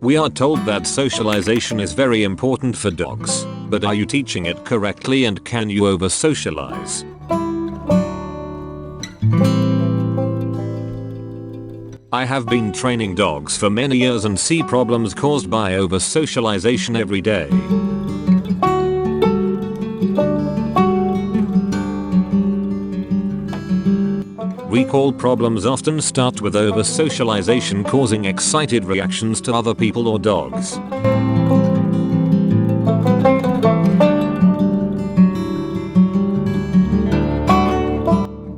We are told that socialization is very important for dogs, but are you teaching it correctly, and can you over-socialize? I have been training dogs for many years and see problems caused by over-socialization every day. Recall problems often start with over-socialization causing excited reactions to other people or dogs.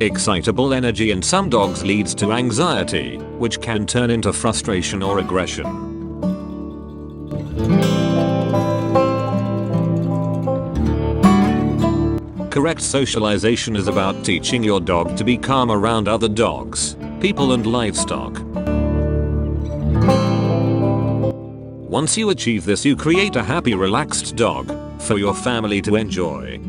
Excitable energy in some dogs leads to anxiety, which can turn into frustration or aggression. Correct socialization is about teaching your dog to be calm around other dogs, people and livestock. Once you achieve this, you create a happy, relaxed dog for your family to enjoy.